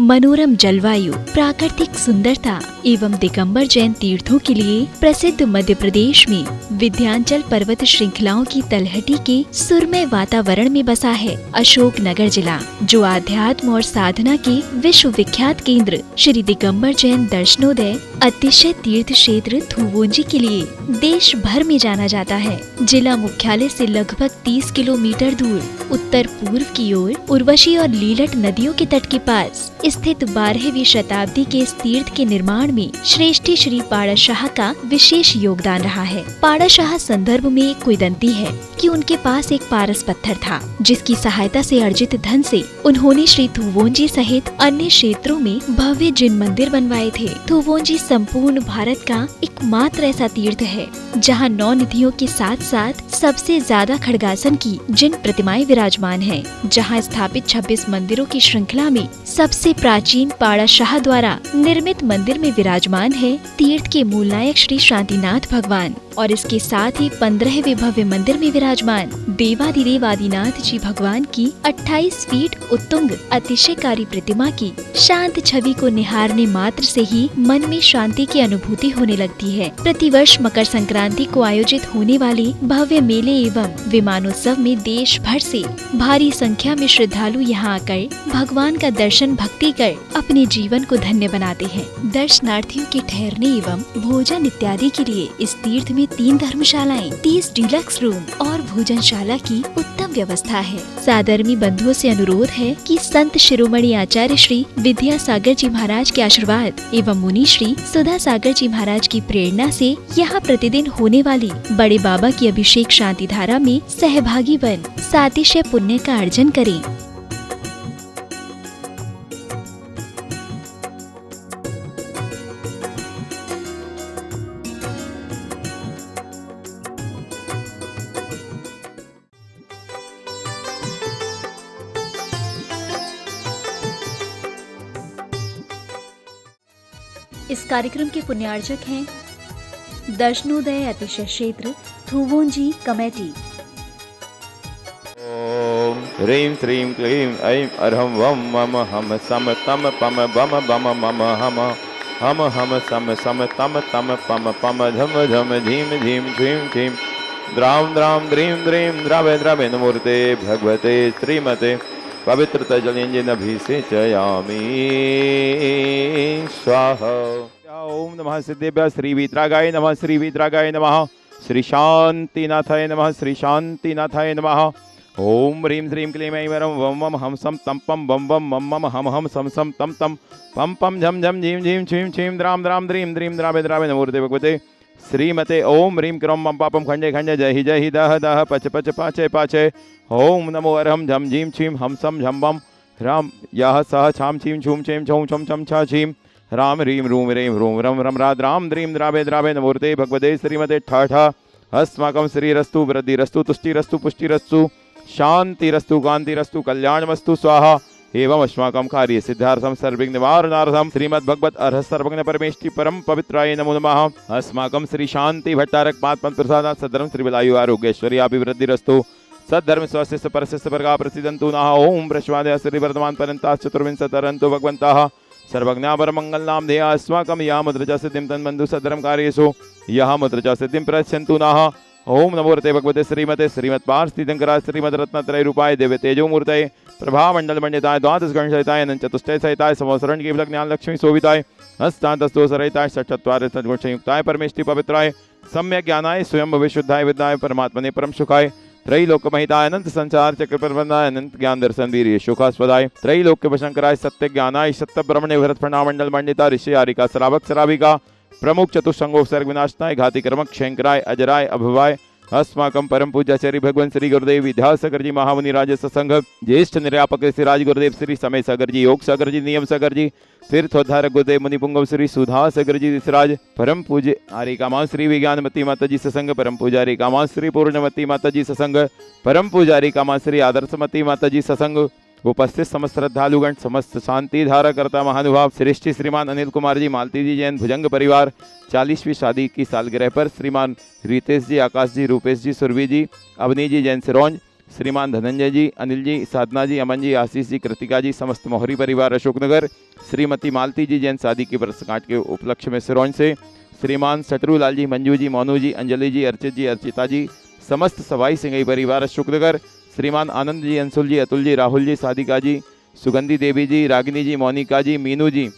मनोरम जलवायु, प्राकृतिक सुंदरता एवं दिगंबर जैन तीर्थों के लिए प्रसिद्ध मध्य प्रदेश में विंध्याचल पर्वत श्रृंखलाओं की तलहटी के सुरमय वातावरण में बसा है अशोकनगर जिला, जो आध्यात्म और साधना के विश्व विख्यात केंद्र श्री दिगंबर जैन दर्शनोदय अतिशय तीर्थ क्षेत्र थुवोंजी के लिए देश भर में जाना जाता है। जिला मुख्यालय से लगभग 30 किलोमीटर दूर उत्तर पूर्व की ओर उर्वशी और लीलट नदियों के तट के पास स्थित 12वीं शताब्दी के इस तीर्थ के निर्माण में श्रेष्ठी श्री पाड़ाशाह का विशेष योगदान रहा है। पाड़ाशाह संदर्भ में एक किंवदंती है कि उनके पास एक पारस पत्थर था, जिसकी सहायता से अर्जित धन से उन्होंने श्री थुवोंजी सहित अन्य क्षेत्रों में भव्य जिन मंदिर बनवाए थे। थुवोंजी संपूर्ण भारत का एकमात्र ऐसा तीर्थ है जहां 9 निधियों के साथ साथ सबसे ज्यादा खड्गासन की जिन प्रतिमाएं विराजमान हैं, जहां स्थापित 26 मंदिरों की श्रृंखला में सबसे प्राचीन पाड़ाशाह द्वारा निर्मित मंदिर में विराजमान है तीर्थ के मूल नायक श्री शांतिनाथ भगवान, और इसके साथ ही 15वें भव्य मंदिर में विराजमान देवाधिदेव आदिनाथ जी भगवान की 28 फीट उत्तुंग अतिशयकारी प्रतिमा की शांत छवि को निहारने मात्र से ही मन में शांति की अनुभूति होने लगती है। प्रतिवर्ष मकर संक्रांति को आयोजित होने वाले भव्य मेले एवं विमानोत्सव में देश भर से भारी संख्या में श्रद्धालु यहाँ आकर भगवान का दर्शन भक्ति कर अपने जीवन को धन्य बनाते हैं। दर्शनार्थियों के ठहरने एवं भोजन इत्यादि के लिए इस तीर्थ में 3 धर्मशालाएं, 30 डिलक्स रूम और भोजनशाला की उत्तम व्यवस्था है। सादरमी बंधुओं से अनुरोध है कि संत शिरोमणि आचार्य श्री विद्यासागर जी महाराज के आशीर्वाद एवं मुनि श्री सुधा सागर जी महाराज की प्रेरणा से यहाँ प्रतिदिन होने वाली बड़े बाबा की अभिषेक शांति धारा में सहभागी बन सातिशय पुण्य का अर्जन करें। इस कार्यक्रम के पुण्यार्जक हैं दर्शनोदय अतिशय क्षेत्र थुवोंजी कमेटी। ओम ह्रीं श्रीं क्लीं ऐं अर्हं वं मम हम सम तम पम बम बम मम हम सम सम तम तम पम पम झम झम झीम झीम झीम झीम द्राम द्राम द्रीं द्रीं द्रावे द्रावे नमूर्ते भगवते श्रीमते पवित्रता जलेंजनभिषेचयामि स्वाहा। ओम नमः सिद्धेभ्यः श्री वीतरागाय नमः, श्री वीतरागाय नमः, श्री शांतिनाथाय नमः, श्री शांतिनाथाय नमः। ओम ह्रीं श्रीं क्लीं ऐं वरं वं वं हम सम तम पम बम बम मम मम हम सम सम तम तम पम पम झम झम झीम झीम छीम छीम द्राम द्राम द्रीं द्रीं द्रावे द्रावे नमोर्ते भगवते श्रीमते। ओम ह्रीं क्रों मम पापम खंडे खंडे जय हि दह दह पच पच पाचे पाचे। ओम नमो अर्हं झम झीम छीम हम सम झम बम राम यह सह छाम छीम छूम छेम छौं छम छम छा छीम राम ह्रीं रूम ह्रीं ह्रूं रम रम राद राम द्रीं द्रावे द्रावे नमोर्ते भगवते श्रीमते ठ ठ। अस्माकं श्रीरस्तु वृद्धिरस्तु तुष्टिरस्तु पुष्टिरस्तु शांतिरस्तु कांतिरस्तु कल्याणमस्तु स्वाहा। एवं अस्माकं कार्य सिद्धार्थम सर्वविघ्न निवारणार्थम श्रीमद्भगवत अर्ह सर्वज्ञ परमेष्टि परम पवित्राय नमो नमः। अस्माकं श्री शांति भट्टारक पाद प्रसादात् सद्धर्म श्री विलायु आरोग्यश्वरी अभिवृद्धिरस्तु सद्धर्म स्वस्तिश्च परस्तिश्च वर्गा प्रसिद्धन्तु नः। ओम प्रश्वादय श्री वर्धमान पर्यन्ताः चतुर्विंशतिरन्तु भगवन्तः सर्वज्ञा परमंगलनाम ध्येया अस्माकं या मुद्रजा सिद्धिं तन्बन्धु सद्धर्म कार्येषु यः मुद्रजा सिद्धिं प्रयच्छन्तु नः। ओम नमोर्ते भगवते श्रीमते श्रीमत्पार्थितंकराय श्रीमद्रत्नत्रय रूपाय दिव्य तेजोमूर्तये प्रभामंडल मंडिताय द्वादश गण सहिताय अनंत चतुष्टय सहिताय समोसरण केवल ज्ञान लक्ष्मी शोभिताय हस्तांतस्तोष रहिताय षट्चत्वार सद्गुण संयुक्ताय परमेष्टि पवित्राय सम्यक ज्ञानाय स्वयं विशुद्धाय विद्याय परमात्मने परम सुखाय त्रैलोक महिताय अनंत संसार चक्र प्रबंधाय अनंत ज्ञान दर्शन वीर सुखास्पदाय त्रैलोक्य वशंकराय सत्य ज्ञानाय सत्य ब्रह्मणे भरत फणामंडल मंडिता ऋषि आरिका श्रावक श्राविका प्रमुख चतुसंगो सर्ग विनाशनाय घाति कर्म क्षयंकराय अजराय अभवाय अस्माकं परम पूज्याचार्य भगवान श्री गुरुदेव विद्यासागर जी महामुनि राज सत्संग ज्येष्ठ निर्यापक श्री राज गुरुदेव श्री समय सागर जी योग सागर जी नियम सागर जी तीर्थोद्धारक गुरुदेव मुनिपुंगव श्री सुधा सागर जी ऋषिराज परम पूज्य आरिकामा श्री विज्ञानमती माता जी सत्संग परम पूजा आरिकामा श्री पूर्णमती माता जी सत्संग परम पूजा आरिकामा श्री आदर्शमती माता जी सत्संग उपस्थित समस्त श्रद्धालुगण समस्त शांति धारा करता महानुभाव श्रेष्ठी श्रीमान अनिल कुमार जी मालती जी जैन भुजंग परिवार 40वीं शादी की सालगिरह पर श्रीमान रितेश जी आकाश जी रूपेश जी सुरभि जी अवनी जी जैन सिरौंज श्रीमान धनंजय जी, अनिल जी, साधना जी, अमन जी, आशीष जी, कृतिका जी, समस्त मोहरी परिवार अशोकनगर, श्रीमती मालती जी जैन शादी की वर्षगांठ के उपलक्ष्य में सिरोंज से, श्रीमान सटरूलाल जी, मंजू जी, मोनू जी, अंजलि जी, अर्चित जी, अर्चिता जी, समस्त सवाई सिंघई परिवार अशोकनगर, श्रीमान आनंद जी, अंशुल जी, अतुल जी, राहुल जी, साधिका जी, सुगंधी देवी जी, रागिनी जी, मोनिका जी, मीनू जी,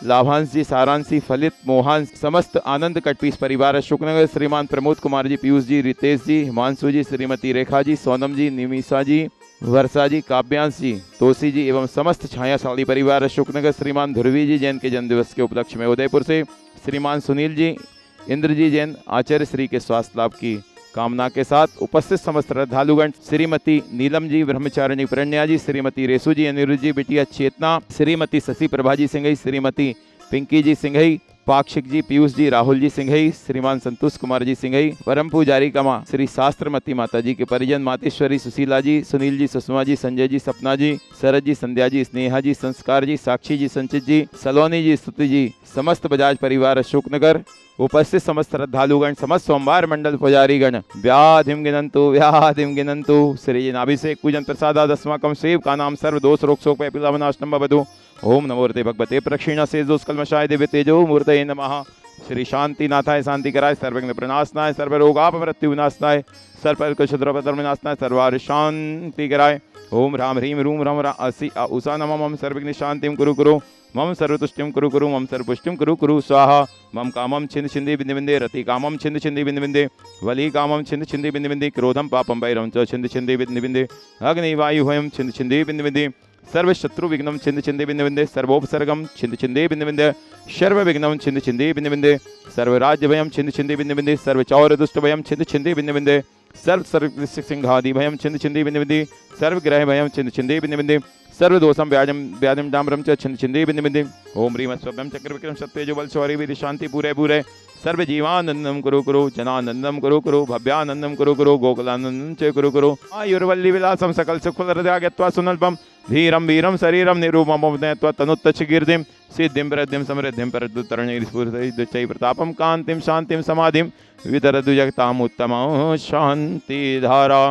लाभांश जी, सारांशी, फलित, मोहन, समस्त आनंद कटपीस परिवार अशोकनगर, श्रीमान प्रमोद कुमार जी, पीयूष जी, रितेश जी, हिमांशु जी, श्रीमती रेखा जी, सोनम जी, निमिषा जी, वर्षा जी, काव्यांश जी, तोसी जी एवं समस्त छाया साड़ी परिवार अशोकनगर, श्रीमान ध्रुवी जी जैन के जन्मदिवस के उपलक्ष्य में उदयपुर से, श्रीमान सुनील जी, इंद्र जी जैन आचार्य श्री के स्वास्थ्य लाभ की कामना के साथ उपस्थित समस्त श्रद्धालुगण, श्रीमती नीलम जी, ब्रह्मचारिणी प्रण्या जी, श्रीमती रेसू जी, अनिरुद्ध जी, बिटिया चेतना, श्रीमती शशि प्रभा जी सिंघई, श्रीमती पिंकी जी सिंघई, पाक्षिक जी, पीयूष जी, राहुल जी सिंघई, श्रीमान संतोष कुमार जी सिंघई, परम पुजारी कमा श्री शास्त्रमती माता जी के परिजन, मातेश्वरी सुशीला जी, सुनील जी, सुषमा जी, संजय जी, सपना जी, शरद जी, संध्या जी, स्नेहा जी, संस्कार जी, साक्षी जी, संचित जी, सलोनी जी, स्तुति जी, समस्त बजाज परिवार अशोकनगर, उपस्थित समस्त श्रद्धालुगण, समस्त सोमवार मंडल पुजारीगण, व्याधिम गिनंतु श्री नाभिषेक पूजन प्रसादादस्माकं सेव का नाम सर्व दोष रोग शोक पैपिलावनाशनम बधु। ओम नमो ऋते भगवते प्रक्षिण से दोषकल्मषाय दिव्य तेजो मूर्तये नमः। श्री शांतिनाथाय शांति कराय, सर्वज्ञ प्रणाशनाय, सर्व रोगाप मृत्यु विनाशनाय, सर्व कुशद्रवधर्म विनाशनाय, सर्वार शांति कराय। ओम राम ह्रीम रूम रम असी उषा नम मम सर्वज्ञ शांतिम कुरु कुरु, मम सर्वतुष्टिम कुरु कुरु, मम सर्वपुष्टिम कुरु कुरु स्वाहा। मम कामम छिंद छिंदी बिंदे बिंदे, रति कामम छिंद छिंदी बिंदे बिंदे, वली कामम छिंद छिंदी बिंदे बिंदे, क्रोधम पापम वैरम च छिंद छिंदी बिंदे बिंदे, अग्नि वायु हयम छिंद छिंदी बिंदे बिंदे, सर्व शत्रु विघ्नम छिंद छिंदी बिंदे बिंदे, सर्वोपसर्गम छिंद छिंदी बिंदे बिंदे, सर्व विघ्नम छिंद छिंदी बिंदे बिंदे, सर्व राज्य भयम छिंद छिंदी बिंदे बिंदे, सर्व चौर दुष्ट भयम छिंद छिंदी बिंदे बिंदे, सर्व सिंहादि भयम छिंद छिंदी बिंदे बिंदे, सर्व ग्रह भयम छिंद छिंदी बिंदे बिंदे, सर्व दोषम व्याजम डाम्रम च छिंद छिंदी बिंदे बिंदे। ओम ह्रीम स्वभ्यम चक्र विक्रम सत्तेजो बल शौर्य वीर शांति पूरे पूरे, सर्व जीवानंदम कुरु कुरु, जनानंदम कुरु कुरु, भव्यानंदम कुरु कुरु, गोकुलानंदम च कुरु कुरु, आयुर्वल्ली विलासम सकल सुखल हृदयागत्वा सुनल्पम, धीरम वीरम शरीरम निरूपम उदयत्वा तनुत्तच कीर्तिम, सिद्धिम प्रद्धिम समृद्धिम परद्युतरणैर्स्फुरतैर्दुच्चै प्रतापम कांतिम शांतिम समाधिम विदरदु जगताम उत्तमं शांति धारा।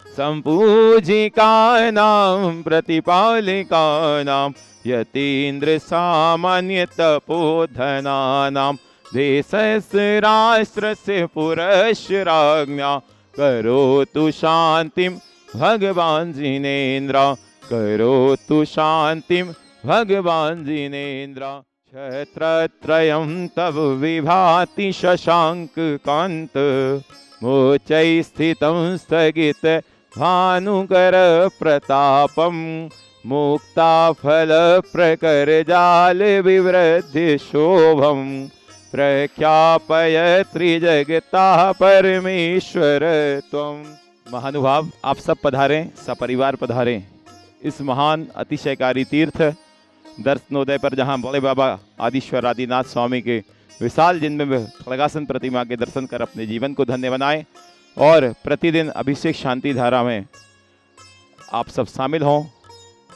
संपूजिकानां प्रतिपालिकानां यतीन्द्र सामान्य तपोधनानां, देशस्य राष्ट्रस्य पुरस्य राज्ञा, करोतु शांतिं भगवान् जिनेन्द्र, करोतु शांतिं भगवान् जिनेन्द्र। क्षत्रत्रयं तव विभाति शशांक कांत, मोचै स्थितं स्थगित भानुकर प्रतापम, मुक्ता फल प्रकर जाल विवृद्धि शोभम, प्रख्यापय त्रिजगता परमेश्वर त्वं। महानुभाव, आप सब पधारें, सपरिवार पधारें इस महान अतिशयकारी तीर्थ दर्शनोदय पर, जहां बड़े बाबा आदिश्वर आदिनाथ स्वामी के विशाल जिन्म में खड़गासन प्रतिमा के दर्शन कर अपने जीवन को धन्य बनाएं और प्रतिदिन अभिषेक शांति धारा में आप सब शामिल हों,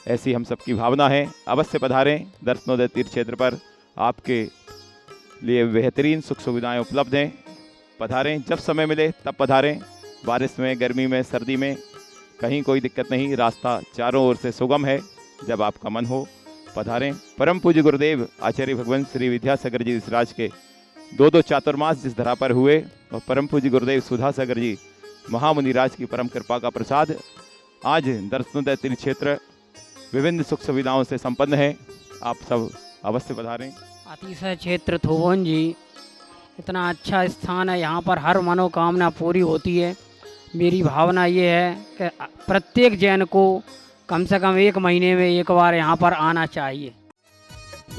ऐसी हम सबकी भावना है। अवश्य पधारें दर्शनोदय तीर्थ क्षेत्र पर, आपके लिए बेहतरीन सुख सुविधाएं उपलब्ध हैं। पधारें, जब समय मिले तब पधारें, बारिश में, गर्मी में, सर्दी में, कहीं कोई दिक्कत नहीं, रास्ता चारों ओर से सुगम है। जब आपका मन हो पधारें। परम पूज्य गुरुदेव आचार्य भगवान श्री विद्यासागर जी विसराज के दो चातुर्मास जिस धरा पर हुए, और परम पूज्य गुरुदेव सुधासागर जी महामुनिराज की परम कृपा का प्रसाद आज दर्शनोदय तीर्थ क्षेत्र विभिन्न सुख सुविधाओं से संपन्न है। आप सब अवश्य पधारें। अतिशय क्षेत्र थुवोन जी, इतना अच्छा स्थान है, यहाँ पर हर मनोकामना पूरी होती है। मेरी भावना ये है कि प्रत्येक जैन को कम से कम 1 महीने में एक बार यहाँ पर आना चाहिए।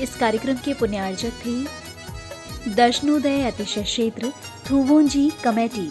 इस कार्यक्रम के पुण्यार्जक थे दर्शनोदय अतिशय क्षेत्र थुवोन जी कमेटी।